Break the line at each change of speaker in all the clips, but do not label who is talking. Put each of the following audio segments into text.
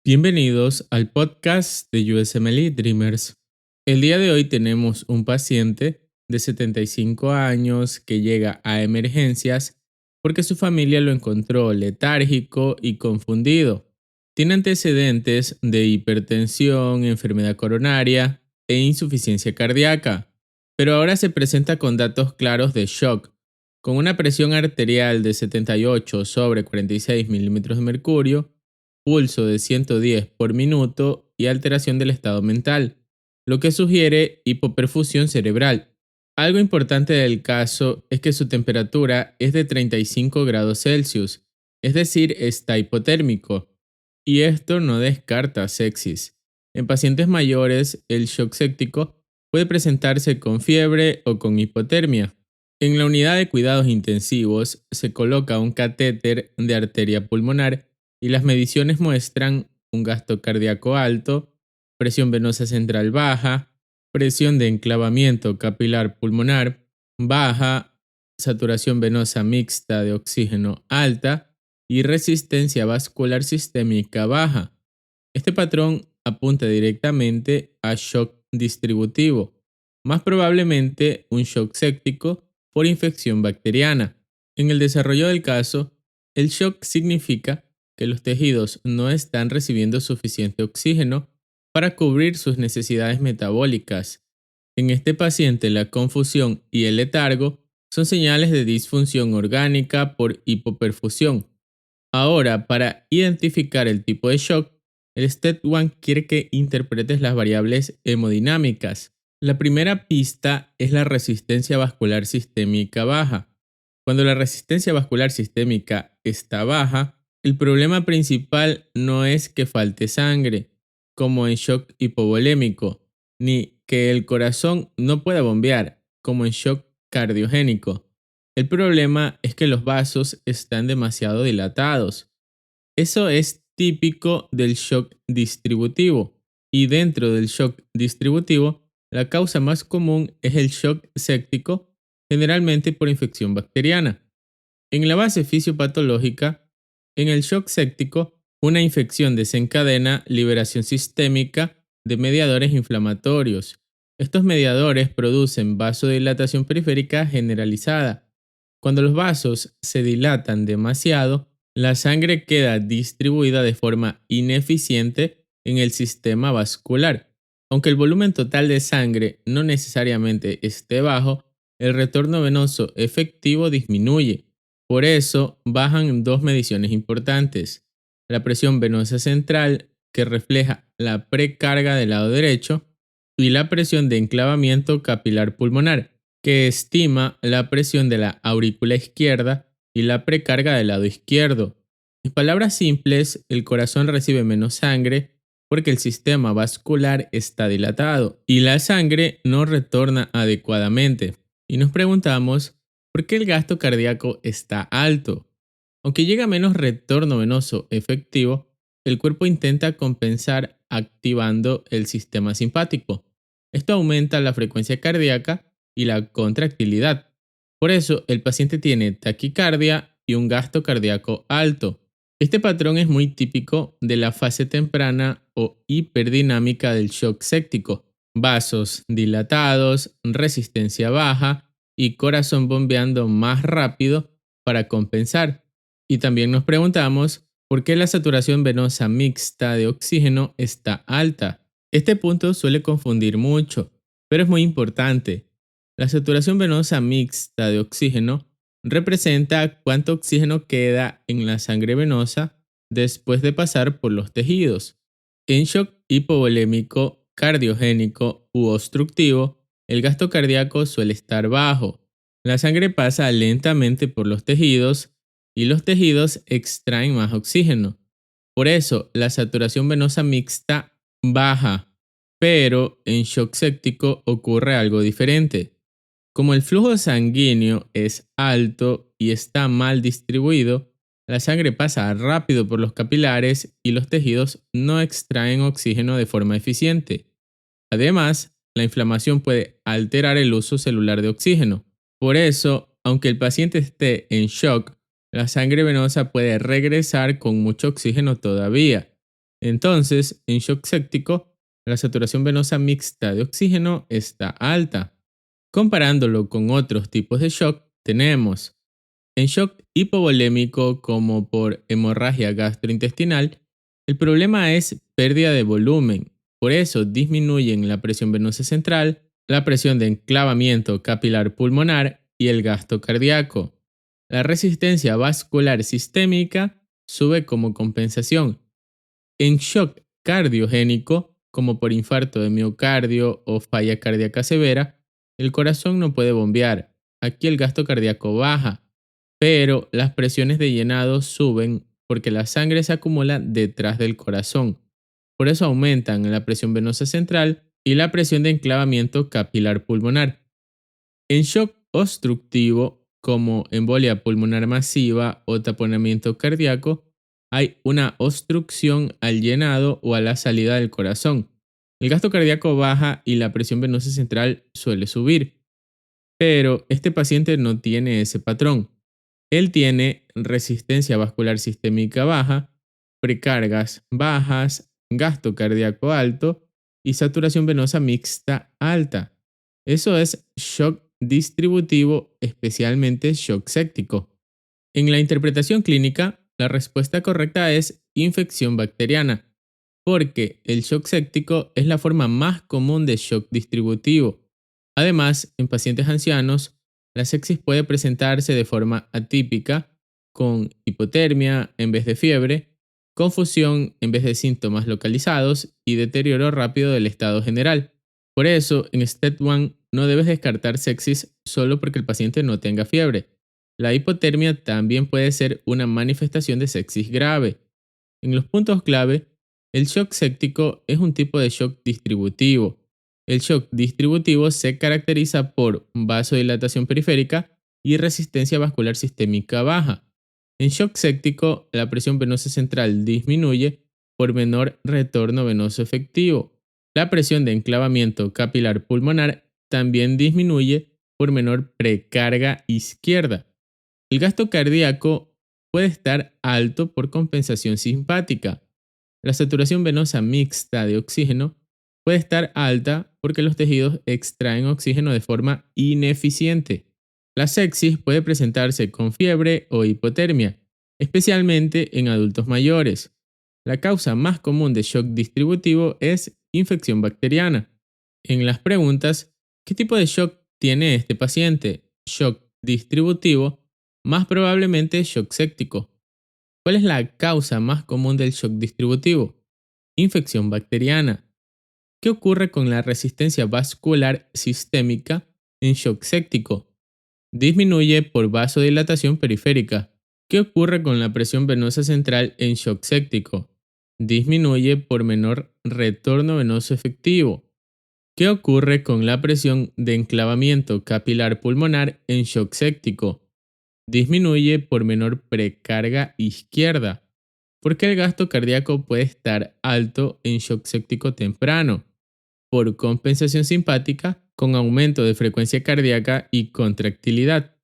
Bienvenidos al podcast de USMLE Dreamers. El día de hoy tenemos un paciente de 75 años que llega a emergencias porque su familia lo encontró letárgico y confundido. Tiene antecedentes de hipertensión, enfermedad coronaria e insuficiencia cardíaca, pero ahora se presenta con datos claros de shock, con una presión arterial de 78 sobre 46 milímetros de mercurio, pulso de 110 por minuto y alteración del estado mental, lo que sugiere hipoperfusión cerebral. Algo importante del caso es que su temperatura es de 35 grados Celsius, es decir, está hipotérmico, y esto no descarta sepsis. En pacientes mayores, el shock séptico puede presentarse con fiebre o con hipotermia. En la unidad de cuidados intensivos se coloca un catéter de arteria pulmonar y las mediciones muestran un gasto cardíaco alto, presión venosa central baja, presión de enclavamiento capilar pulmonar baja, saturación venosa mixta de oxígeno alta y resistencia vascular sistémica baja. Este patrón apunta directamente a shock distributivo, más probablemente un shock séptico por infección bacteriana. En el desarrollo del caso, el shock significa que los tejidos no están recibiendo suficiente oxígeno para cubrir sus necesidades metabólicas. En este paciente, la confusión y el letargo son señales de disfunción orgánica por hipoperfusión. Ahora, para identificar el tipo de shock, el STEP1 quiere que interpretes las variables hemodinámicas. La primera pista es la resistencia vascular sistémica baja. Cuando la resistencia vascular sistémica está baja, el problema principal no es que falte sangre, como en shock hipovolémico, ni que el corazón no pueda bombear, como en shock cardiogénico. El problema es que los vasos están demasiado dilatados. Eso es típico del shock distributivo. Y dentro del shock distributivo, la causa más común es el shock séptico, generalmente por infección bacteriana. En la base fisiopatológica, en el shock séptico, una infección desencadena liberación sistémica de mediadores inflamatorios. Estos mediadores producen vasodilatación periférica generalizada. Cuando los vasos se dilatan demasiado, la sangre queda distribuida de forma ineficiente en el sistema vascular. Aunque el volumen total de sangre no necesariamente esté bajo, el retorno venoso efectivo disminuye. Por eso bajan dos mediciones importantes: la presión venosa central, que refleja la precarga del lado derecho, y la presión de enclavamiento capilar pulmonar, que estima la presión de la aurícula izquierda y la precarga del lado izquierdo. En palabras simples, el corazón recibe menos sangre porque el sistema vascular está dilatado y la sangre no retorna adecuadamente. Y nos preguntamos, ¿por qué el gasto cardíaco está alto? Aunque llega menos retorno venoso efectivo, el cuerpo intenta compensar activando el sistema simpático. Esto aumenta la frecuencia cardíaca y la contractilidad. Por eso, el paciente tiene taquicardia y un gasto cardíaco alto. Este patrón es muy típico de la fase temprana o hiperdinámica del shock séptico: vasos dilatados, resistencia baja y corazón bombeando más rápido para compensar. Y también nos preguntamos por qué la saturación venosa mixta de oxígeno está alta. Este punto suele confundir mucho, pero es muy importante. La saturación venosa mixta de oxígeno representa cuánto oxígeno queda en la sangre venosa después de pasar por los tejidos. En shock hipovolémico, cardiogénico u obstructivo, el gasto cardíaco suele estar bajo. La sangre pasa lentamente por los tejidos y los tejidos extraen más oxígeno. Por eso, la saturación venosa mixta baja. Pero en shock séptico ocurre algo diferente. Como el flujo sanguíneo es alto y está mal distribuido, la sangre pasa rápido por los capilares y los tejidos no extraen oxígeno de forma eficiente. Además, la inflamación puede alterar el uso celular de oxígeno. Por eso, aunque el paciente esté en shock, la sangre venosa puede regresar con mucho oxígeno todavía. Entonces, en shock séptico, la saturación venosa mixta de oxígeno está alta. Comparándolo con otros tipos de shock, tenemos en shock hipovolémico como por hemorragia gastrointestinal, el problema es pérdida de volumen. Por eso disminuyen la presión venosa central, la presión de enclavamiento capilar pulmonar y el gasto cardíaco. La resistencia vascular sistémica sube como compensación. En shock cardiogénico, como por infarto de miocardio o falla cardíaca severa, el corazón no puede bombear. Aquí el gasto cardíaco baja, pero las presiones de llenado suben porque la sangre se acumula detrás del corazón. Por eso aumentan la presión venosa central y la presión de enclavamiento capilar pulmonar. En shock obstructivo, como embolia pulmonar masiva o taponamiento cardíaco, hay una obstrucción al llenado o a la salida del corazón. El gasto cardíaco baja y la presión venosa central suele subir. Pero este paciente no tiene ese patrón. Él tiene resistencia vascular sistémica baja, precargas bajas, gasto cardíaco alto y saturación venosa mixta alta. Eso es shock distributivo, especialmente shock séptico. En la interpretación clínica, la respuesta correcta es infección bacteriana, porque el shock séptico es la forma más común de shock distributivo. Además, en pacientes ancianos, la sepsis puede presentarse de forma atípica, con hipotermia en vez de fiebre, confusión en vez de síntomas localizados y deterioro rápido del estado general. Por eso, en STEP 1 no debes descartar sepsis solo porque el paciente no tenga fiebre. La hipotermia también puede ser una manifestación de sepsis grave. En los puntos clave, el shock séptico es un tipo de shock distributivo. El shock distributivo se caracteriza por vasodilatación periférica y resistencia vascular sistémica baja. En shock séptico, la presión venosa central disminuye por menor retorno venoso efectivo. La presión de enclavamiento capilar pulmonar también disminuye por menor precarga izquierda. El gasto cardíaco puede estar alto por compensación simpática. La saturación venosa mixta de oxígeno puede estar alta porque los tejidos extraen oxígeno de forma ineficiente. La sepsis puede presentarse con fiebre o hipotermia, especialmente en adultos mayores. La causa más común de shock distributivo es infección bacteriana. En las preguntas, ¿qué tipo de shock tiene este paciente? Shock distributivo, más probablemente shock séptico. ¿Cuál es la causa más común del shock distributivo? Infección bacteriana. ¿Qué ocurre con la resistencia vascular sistémica en shock séptico? Disminuye por vasodilatación periférica. ¿Qué ocurre con la presión venosa central en shock séptico? Disminuye por menor retorno venoso efectivo. ¿Qué ocurre con la presión de enclavamiento capilar pulmonar en shock séptico? Disminuye por menor precarga izquierda. ¿Por qué el gasto cardíaco puede estar alto en shock séptico temprano? Por compensación simpática con aumento de frecuencia cardíaca y contractilidad.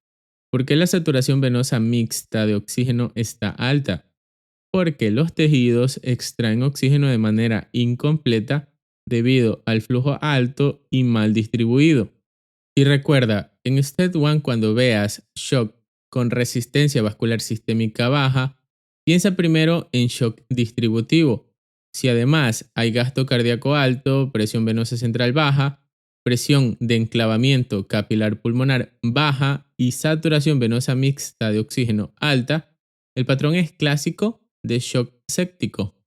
¿Por qué la saturación venosa mixta de oxígeno está alta? Porque los tejidos extraen oxígeno de manera incompleta debido al flujo alto y mal distribuido. Y recuerda, en STEP 1 cuando veas shock con resistencia vascular sistémica baja, piensa primero en shock distributivo. Si además hay gasto cardíaco alto, presión venosa central baja, presión de enclavamiento capilar pulmonar baja y saturación venosa mixta de oxígeno alta, el patrón es clásico de shock séptico.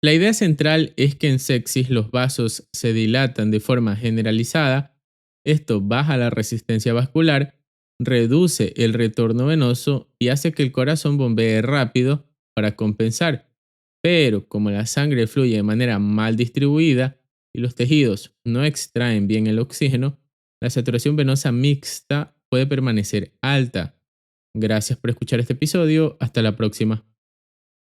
La idea central es que en sepsis los vasos se dilatan de forma generalizada. Esto baja la resistencia vascular, reduce el retorno venoso y hace que el corazón bombee rápido para compensar. Pero como la sangre fluye de manera mal distribuida y los tejidos no extraen bien el oxígeno, la saturación venosa mixta puede permanecer alta. Gracias por escuchar este episodio. Hasta la próxima.